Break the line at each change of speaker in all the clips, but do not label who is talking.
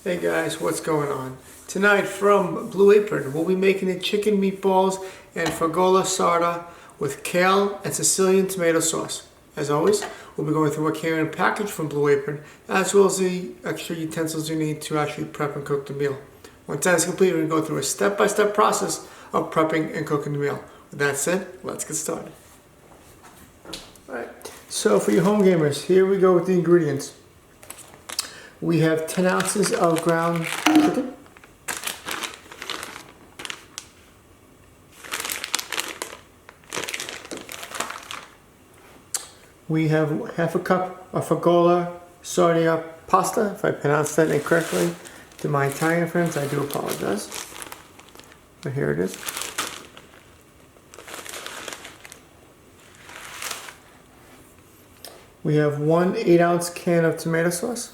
Hey guys, what's going on? Tonight from Blue Apron, we'll be making the chicken meatballs and Fregola Sarda with kale and Sicilian tomato sauce. As always, we'll be going through what came in a package from Blue Apron, as well as the extra utensils you need to actually prep and cook the meal. Once that is complete, we're going to go through a step-by-step process of prepping and cooking the meal. With that said, let's get started. Alright, so for you home gamers, here we go with the ingredients. We have 10 ounces of ground chicken. We have half a cup of Fregola Sarda pasta. If I pronounced that incorrectly, to my Italian friends, I do apologize. But here it is. We have one 8-ounce can of tomato sauce.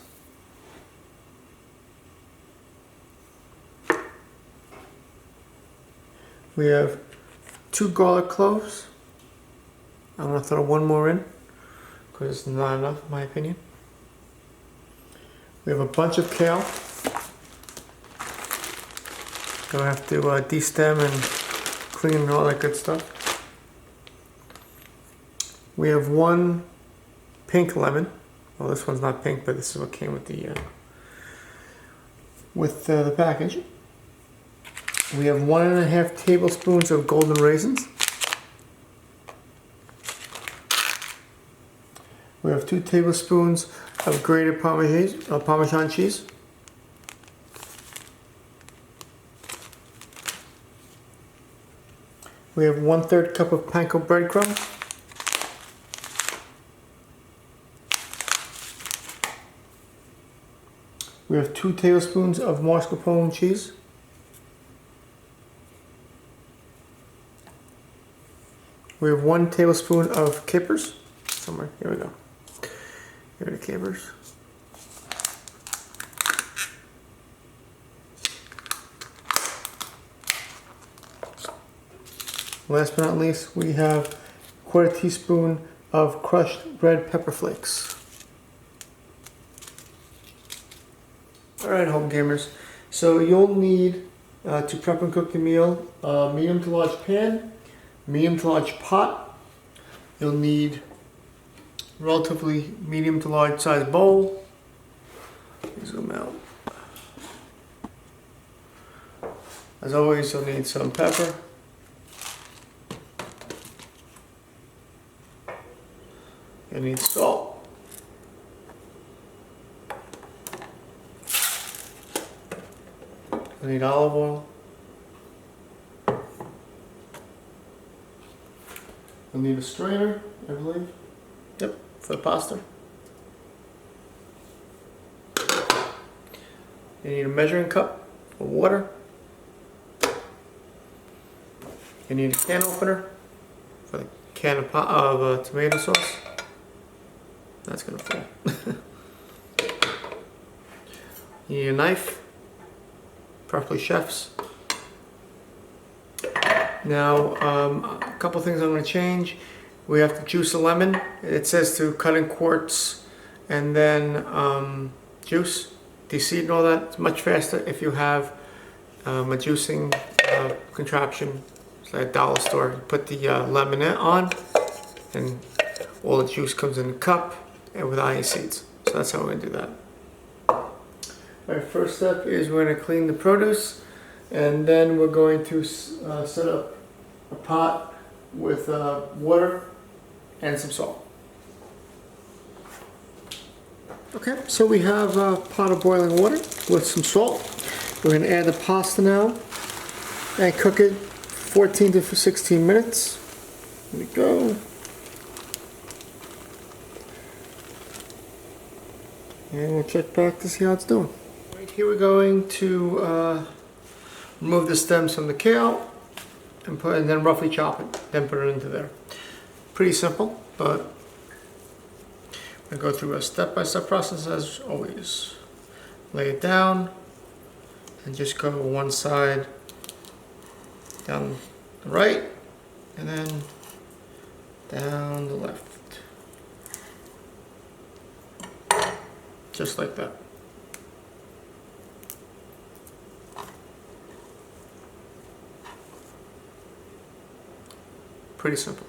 We have 2 garlic cloves. I'm going to throw one more in because it's not enough in my opinion. We have a bunch of kale. Gonna have to de-stem and clean and all that good stuff. We have 1 pink lemon. Well, this one's not pink, but this is what came with the package. We have 1.5 tablespoons of golden raisins. We have 2 tablespoons of grated Parmesan cheese. We have 1/3 cup of panko breadcrumbs. We have 2 tablespoons of mascarpone cheese. We have 1 tablespoon of capers. Somewhere, here we go. Here are the capers. Last but not least, we have 1/4 teaspoon of crushed red pepper flakes. Alright, home gamers. So you'll need, to prep and cook the meal, a medium to large pan, medium to large pot. You'll need relatively medium to large size bowl. Zoom out. As always, you'll need some pepper. You'll need salt. You'll need olive oil. You'll need a strainer, I believe. Yep, for the pasta. You need a measuring cup of water. You need a can opener for the can of tomato sauce. That's gonna fall. You need a knife, preferably chef's. Now, a couple things I'm going to change. We have to juice a lemon. It says to cut in quarts and then juice, de-seed and all that. It's much faster if you have a juicing contraption. It's like a dollar store. You put the lemon on and all the juice comes in a cup and without any seeds. So that's how we're going to do that. Alright, first step is we're going to clean the produce. And then we're going to set up a pot with water and some salt. Okay, so we have a pot of boiling water with some salt. We're going to add the pasta now and cook it 14 to 16 minutes. Here we go. And we'll check back to see how it's doing. Right, here we're going to remove the stems from the kale and then roughly chop it, then put it into there. Pretty simple, but I go through a step-by-step process as always. Lay it down and just go one side down the right and then down the left. Just like that. Pretty simple.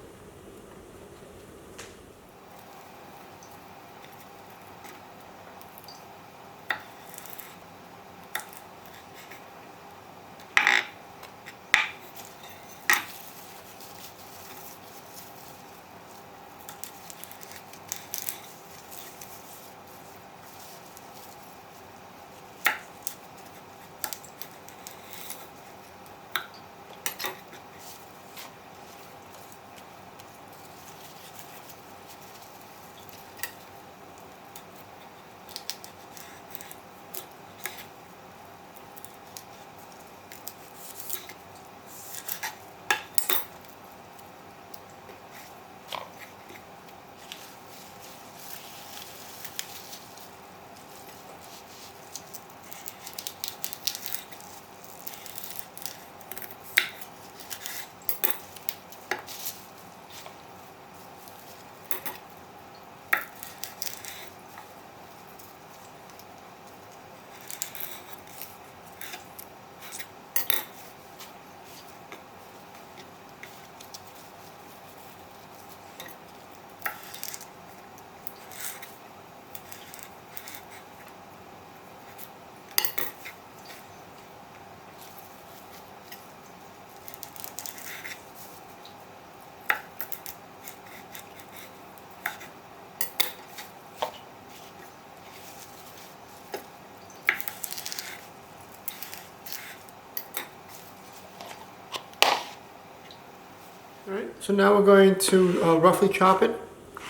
Alright, so now we're going to roughly chop it.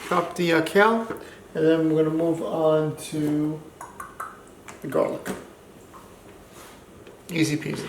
Chop the kale, and then we're going to move on to the garlic. Easy peasy.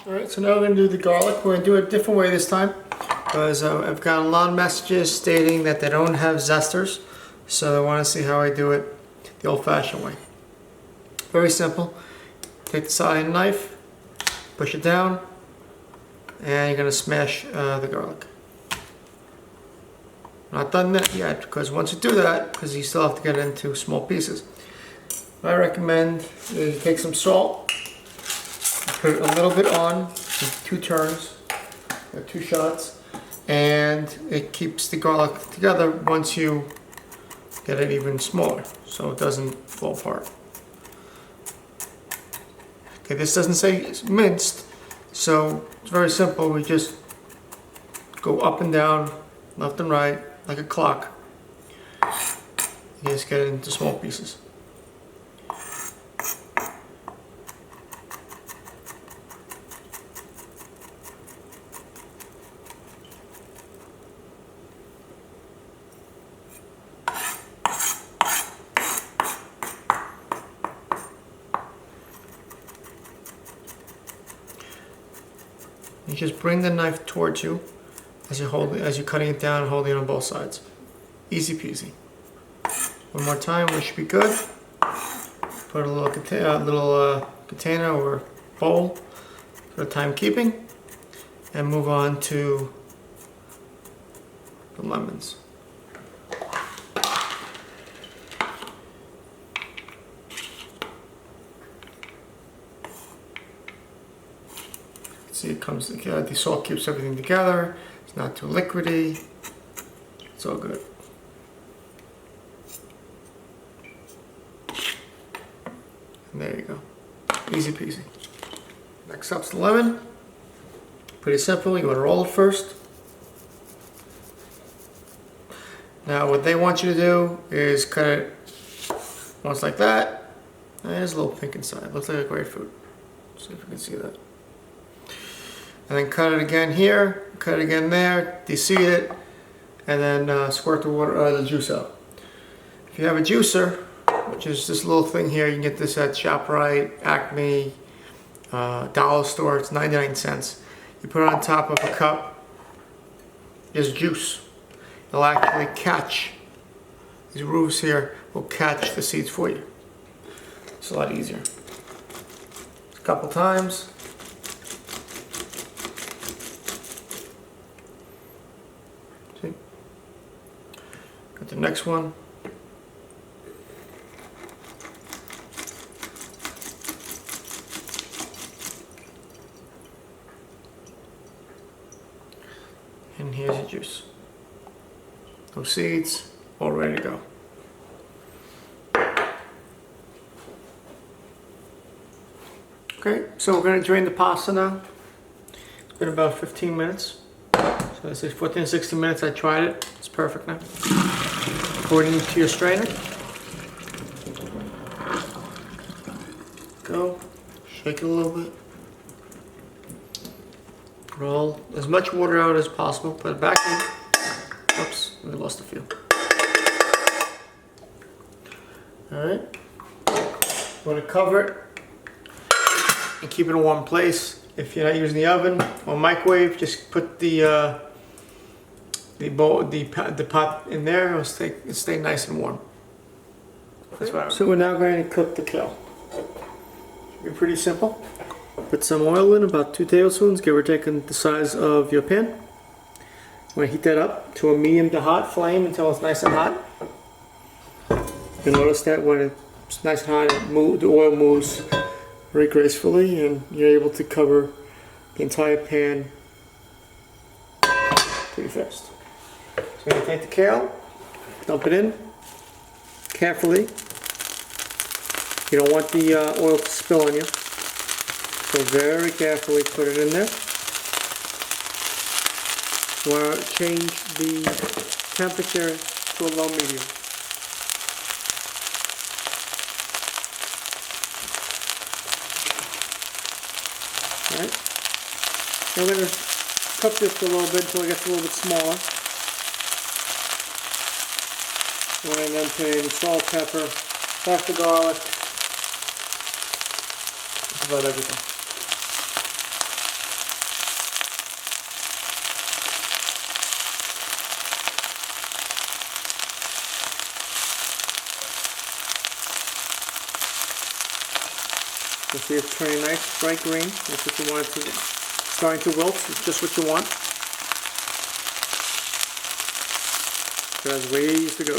Alright, so now we're going to do the garlic. We're going to do it a different way this time because I've gotten a lot of messages stating that they don't have zesters, so they want to see how I do it the old-fashioned way. Very simple. Take the side of the knife, push it down, and you're going to smash the garlic. Not done that yet, because once you do that, because you still have to get it into small pieces, what I recommend is you take some salt, put it a little bit on, 2 turns, 2 shots, and it keeps the garlic together once you get it even smaller, so it doesn't fall apart. Okay, this doesn't say it's minced, so it's very simple. We just go up and down, left and right, like a clock. You just get it into small pieces. You just bring the knife towards you as you're cutting it down and holding it on both sides. Easy peasy. One more time, we should be good. Put a little container or bowl for timekeeping, and move on to the lemons. See, it comes together. The salt keeps everything together. It's not too liquidy. It's all good. And there you go. Easy peasy. Next up's the lemon. Pretty simple. You want to roll it first. Now what they want you to do is cut it once like that. There's a little pink inside. Looks like a grapefruit. See if you can see that. And then cut it again here, cut it again there, deseed it, and then squirt the juice out. If you have a juicer, which is this little thing here, you can get this at ShopRite, Acme, dollar store. It's 99 cents. You put it on top of a cup. There's juice. It'll actually catch, these roofs here will catch the seeds for you. It's a lot easier. A couple times. See? Got the next one. And here's your juice. Those seeds, all ready to go. Okay, so we're going to drain the pasta now. It's been about 15 minutes. So this is 14, 16 minutes. I tried it. It's perfect now. Pour it into your strainer. Go. Shake it a little bit. Roll as much water out as possible. Put it back in. Oops, we lost a few. Alright. You want to cover it and keep it in a warm place. If you're not using the oven or microwave, just put the pot in there. It'll stay nice and warm. That's right. So we're now going to cook the kale. Should be pretty simple. Put some oil in, about 2 tablespoons, give or take the size of your pan. I'm going to heat that up to a medium to hot flame until it's nice and hot. You'll notice that when it's nice and hot, the oil moves very gracefully and you're able to cover the entire pan pretty fast. So I'm going to take the kale, dump it in carefully. You don't want the oil to spill on you. So very carefully put it in there. You want to change the temperature to a low medium. Alright. Now we're going to cook this for a little bit until it gets a little bit smaller. And then put in salt, pepper, half the garlic. That's about everything. See it's turning nice, bright green. That's what you want it to. Starting to wilt. It's just what you want. So that's ways to go.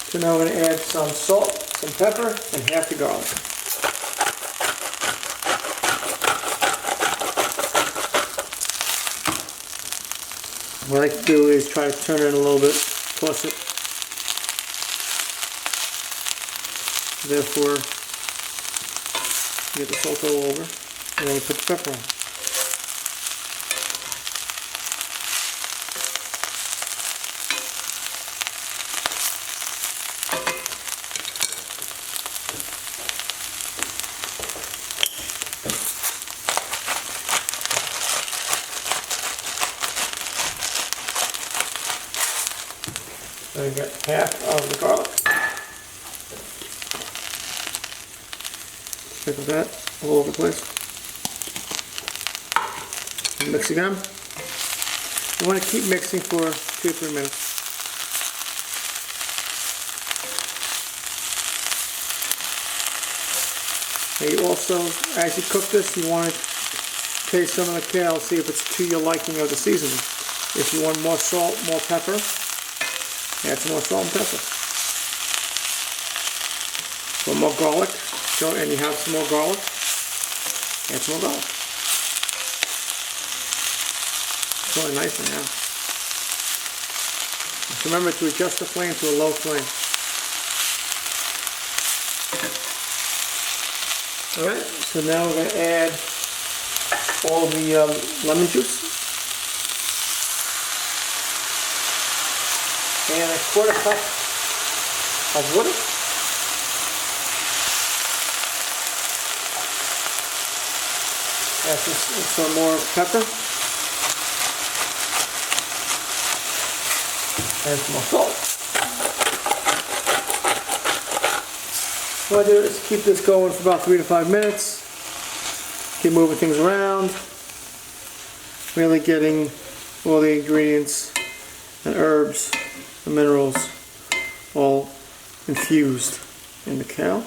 So now I'm going to add some salt, some pepper, and half the garlic. What I like to do is try to turn it a little bit, toss it. Therefore, get the salt all over, and then you put the pepper on. So you get half of the garlic. Sprinkle that all over the place. And mix again. You want to keep mixing for 2 or 3 minutes. And you also, as you cook this, you want to taste some of the kale, see if it's to your liking of the seasoning. If you want more salt, more pepper, add some more salt and pepper. Some more garlic. And you have some more garlic, add some more garlic. It's really nice now. Just remember to adjust the flame to a low flame. Alright, so now we're going to add all the lemon juice. And a quarter cup of water. Add some more pepper. And some more salt. What I do is keep this going for about 3 to 5 minutes. Keep moving things around. Really getting all the ingredients and herbs and minerals all infused in the kale.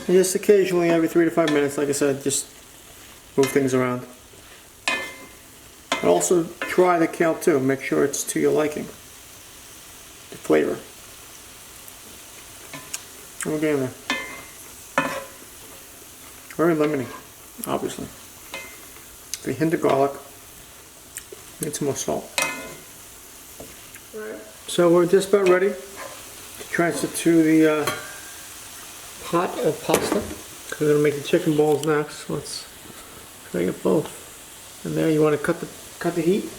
And just occasionally, every 3 to 5 minutes, like I said, just move things around. And also try the kale too. Make sure it's to your liking. The flavor. And we're getting there. Very lemony, obviously. The hint of garlic. Need some more salt. Right. So we're just about ready to transfer to the pot of pasta. We're going to make the chicken balls next. Let's try it both. And there you want to cut the heat.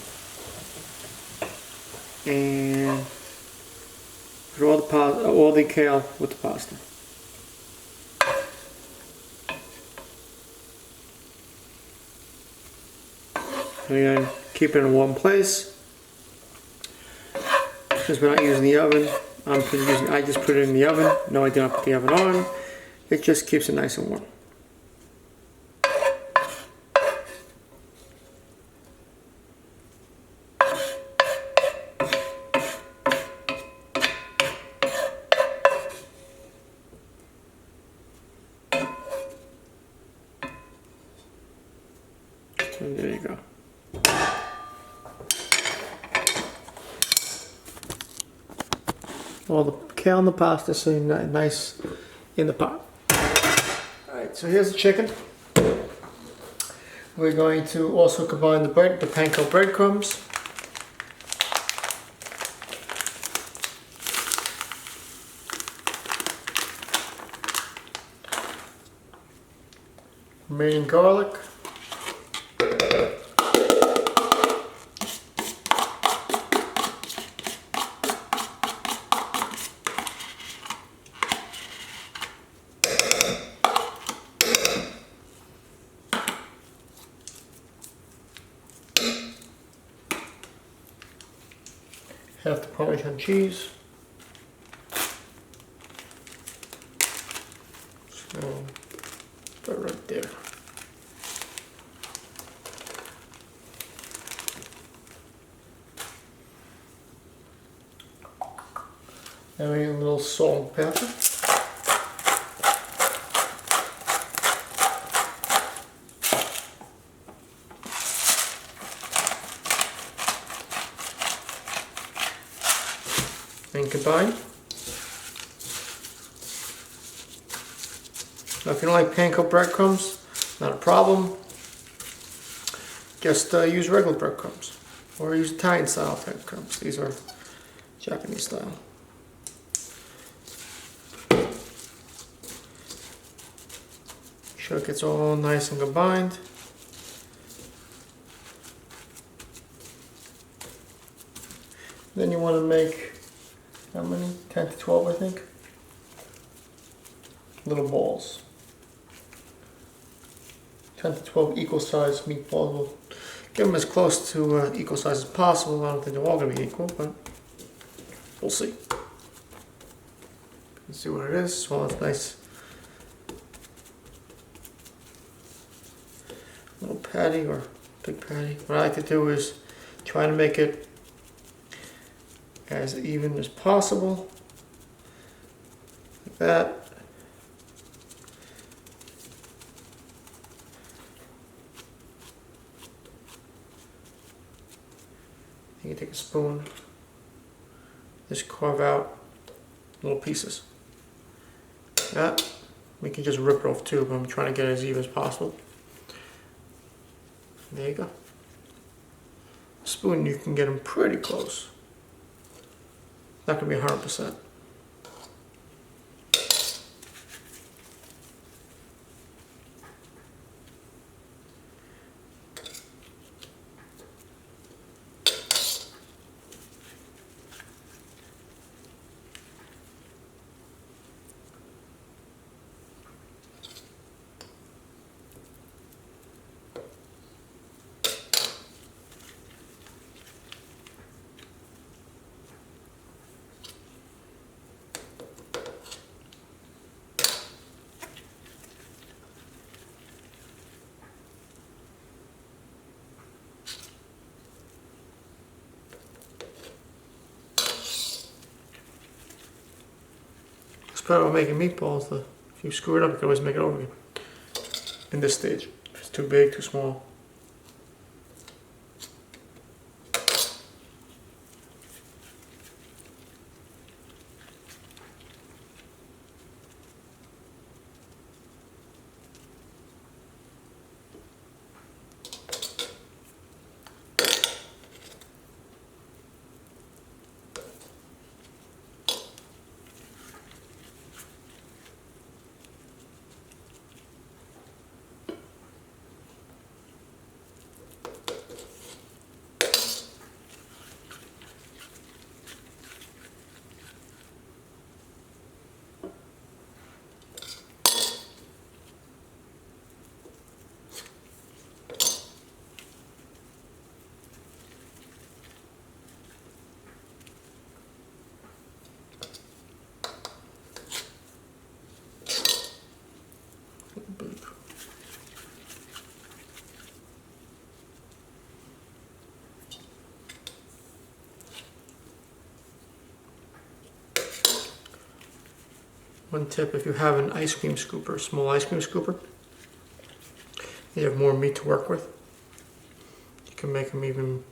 And put all the kale with the pasta. And again, keep it in a warm place. Since we're not using the oven, I just put it in the oven. No, I did not put the oven on. It just keeps it nice and warm. And there you go. All the kale and the pasta sitting nice in the pot. Alright, so here's the chicken. We're going to also combine the panko breadcrumbs. Remaining garlic. Half the Parmesan cheese. So, put it right there. And we need a little salt and pepper. And combine. Now if you don't like panko breadcrumbs, not a problem. Just use regular breadcrumbs. Or use Italian style breadcrumbs. These are Japanese style. Make sure it gets all nice and combined. Then you want to make, how many? 10 to 12 I think. Little balls. 10 to 12 equal size meatballs. We'll get them as close to equal size as possible. I don't think they're all going to be equal, but we'll see. Let's see what it is. Well, it's nice. Little patty or big patty. What I like to do is try to make it as even as possible, like that. You can take a spoon, just carve out little pieces. That we can just rip it off too, but I'm trying to get it as even as possible. There you go. A spoon, you can get them pretty close. Not going to be 100%. part about making meatballs. If you screw it up, you can always make it over again. In this stage, if it's too big, too small. One tip, if you have an ice cream scooper, small ice cream scooper, you have more meat to work with, you can make them even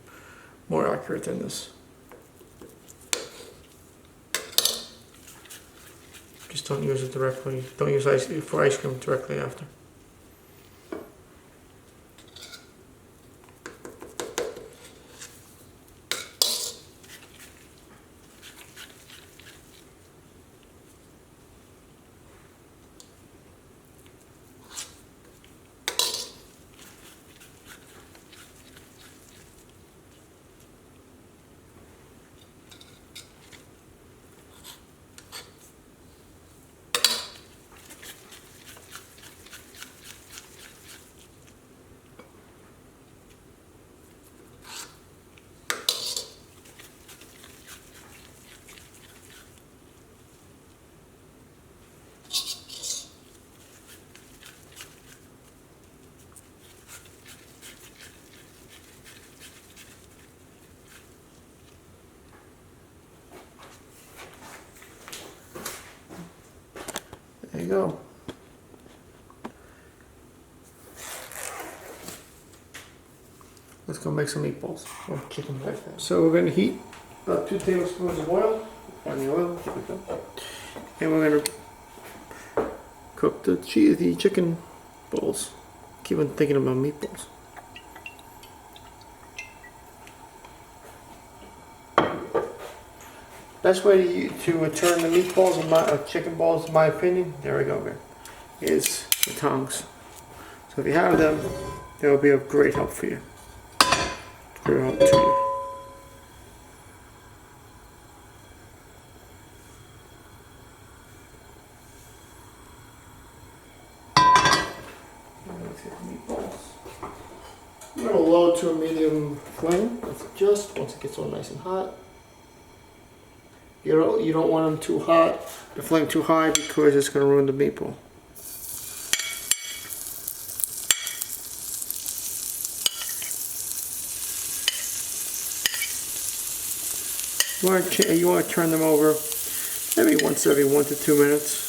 more accurate than this. Just don't use it directly, don't use ice cream directly after. There you go. Let's go make some meatballs or chicken meatballs. So we're going to heat about 2 tablespoons of oil on the oil, and we're going to cook the chicken balls. Keep on thinking about meatballs. Best way to turn the meatballs and chicken balls, in my opinion, there we go, man, is the tongs. So if you have them, they will be of great help for you. Great help to you. Let's get the meatballs. I'm going to lower to a medium flame. Let's adjust once it gets all nice and hot. You don't want them too hot, the flame too high, because it's going to ruin the meatball. You want to turn them over maybe once every 1 to 2 minutes.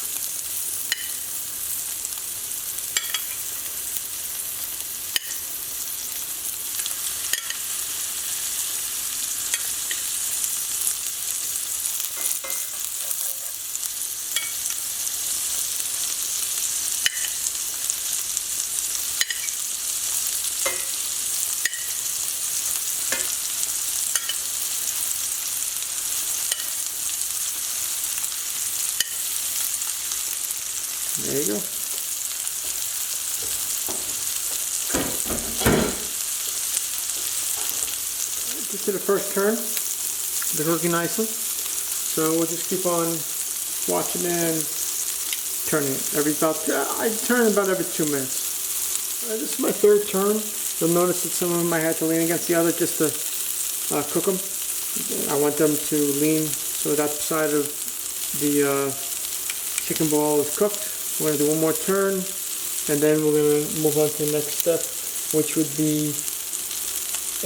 There you go. Get to the first turn. They're cooking nicely. So we'll just keep on watching and turning it. I turn about every 2 minutes. This is my 3rd turn. You'll notice that some of them I had to lean against the other just to cook them. I want them to lean so that side of the chicken ball is cooked. We're going to do one more turn, and then we're going to move on to the next step, which would be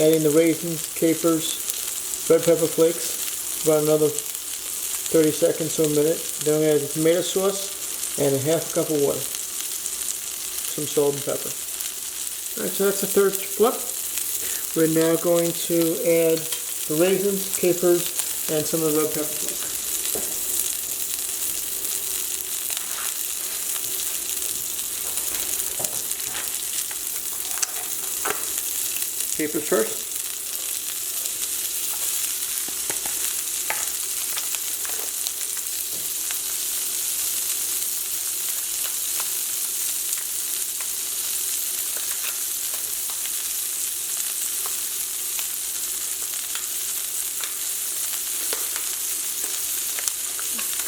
adding the raisins, capers, red pepper flakes, about another 30 seconds to a minute. Then I'm going to add the tomato sauce and a half a cup of water. Some salt and pepper. Alright, so that's the third flip. We're now going to add the raisins, capers, and some of the red pepper flakes. Capers first.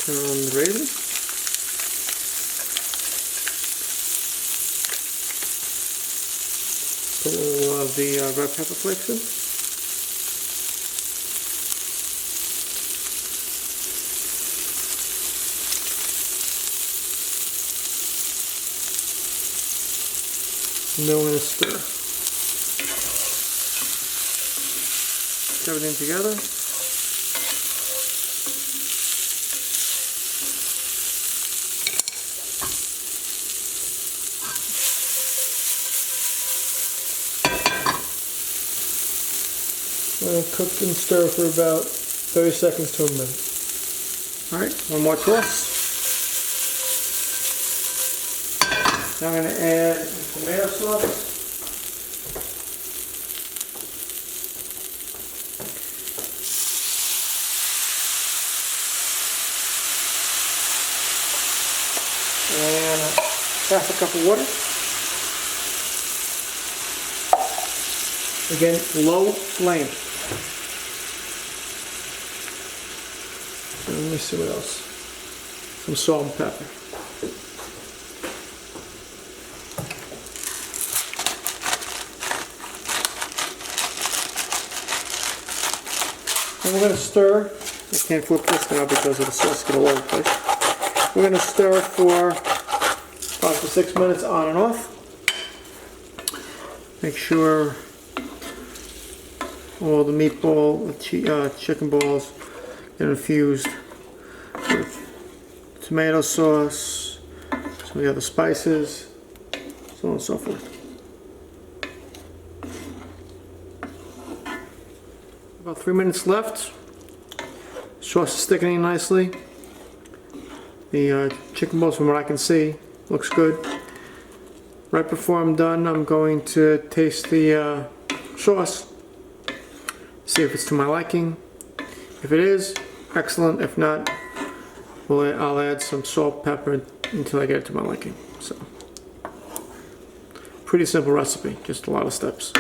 Turn on the raisin. Put a little of the red pepper flakes in. And then we're going to stir. Mix everything together. We're going to cook and stir for about 30 seconds to a minute. Alright, one more toss. Now I'm going to add tomato sauce. And half a cup of water. Again, low flame. And let me see what else. Some salt and pepper. And we're going to stir. I can't flip this now because of the sauce get all over the place. We're going to stir for 5 to 6 minutes on and off. Make sure all the meatball, chicken balls get infused with tomato sauce, some of the other spices, so on and so forth. About 3 minutes left. Sauce is thickening nicely. The chicken balls, from what I can see, looks good. Right before I'm done, I'm going to taste the sauce. See if it's to my liking. If it is, excellent. If not, I'll add some salt, pepper until I get it to my liking. So, pretty simple recipe, just a lot of steps.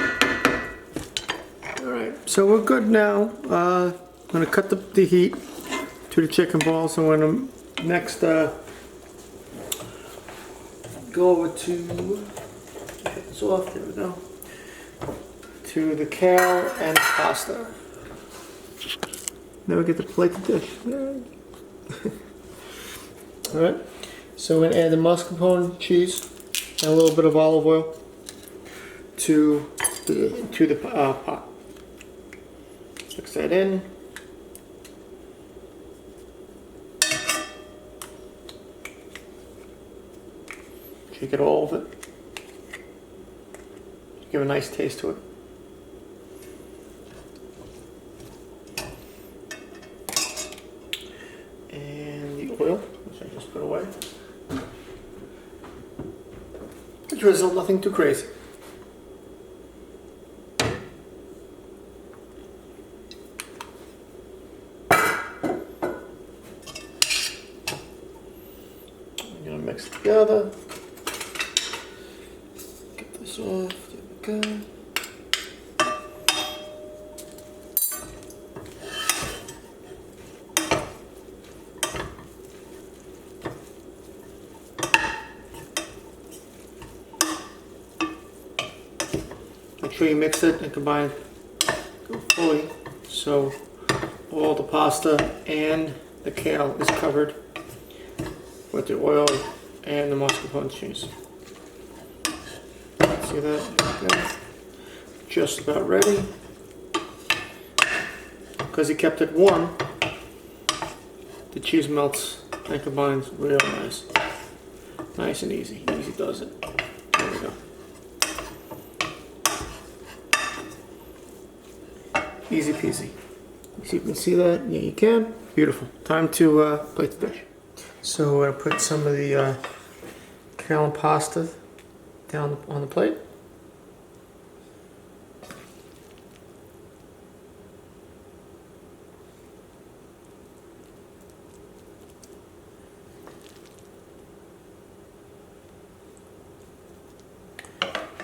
Alright, so we're good now. I'm going to cut the heat to the chicken balls. I'm going to next go over to, get this off, there we go, to the kale and pasta. Now we get to plate the dish. Alright, so we're going to add the mascarpone cheese and a little bit of olive oil to the pot. Mix that in. Shake it all of it. Give a nice taste to it. And the oil, which I just put away. A drizzle, nothing too crazy. I'm gonna mix it together. Get this off. There we go. Make sure you mix it and combine it fully so all the pasta and the kale is covered with the oil and the mascarpone cheese. See that? There we go. Just about ready. Because he kept it warm, the cheese melts and combines real nice. Nice and easy. Easy does it. There we go. Easy peasy. So you can see that? Yeah, you can. Beautiful. Time to plate the dish. So we're gonna put some of the kale and pasta down on the plate.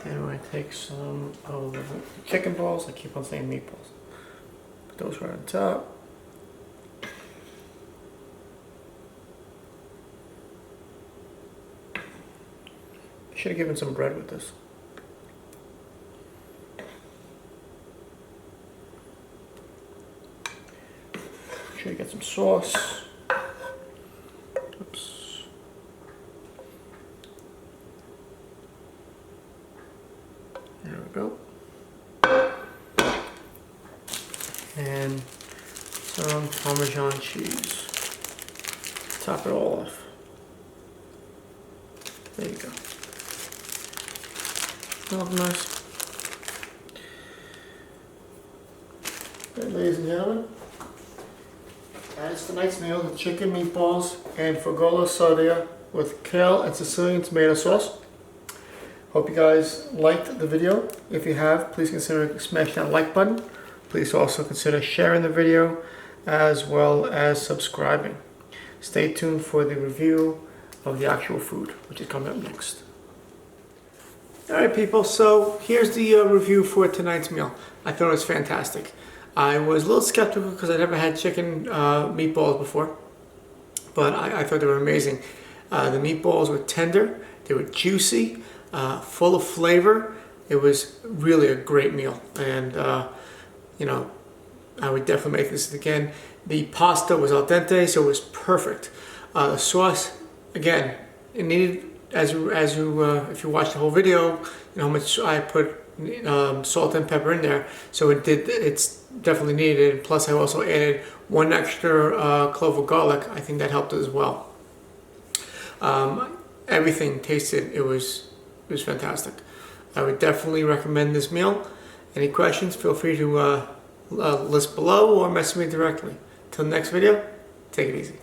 And we're going to take some of the chicken balls. I keep on saying meatballs. Put those right on top. Should have given some bread with this. Should have got some sauce. Oops. There we go. And some Parmesan cheese. Top it all off. There you go. Smells nice. Okay, ladies and gentlemen, that is tonight's meal: the chicken meatballs and Fregola Sarda with kale and Sicilian tomato sauce. Hope you guys liked the video. If you have, please consider smashing that like button. Please also consider sharing the video as well as subscribing. Stay tuned for the review of the actual food, which is coming up next. Alright people, so here's the review for tonight's meal. I thought it was fantastic. I was a little skeptical because I never had chicken meatballs before, but I thought they were amazing. The meatballs were tender, they were juicy, full of flavor. It was really a great meal, and you know, I would definitely make this again. The pasta was al dente, so it was perfect. The sauce, again, it needed, if you watch the whole video, you know how much I put salt and pepper in there, so it's definitely needed. Plus I also added one extra clove of garlic. I think that helped as well. Everything tasted, it was fantastic. I would definitely recommend this meal. Any questions, feel free to list below or message me directly. Till the next video, take it easy.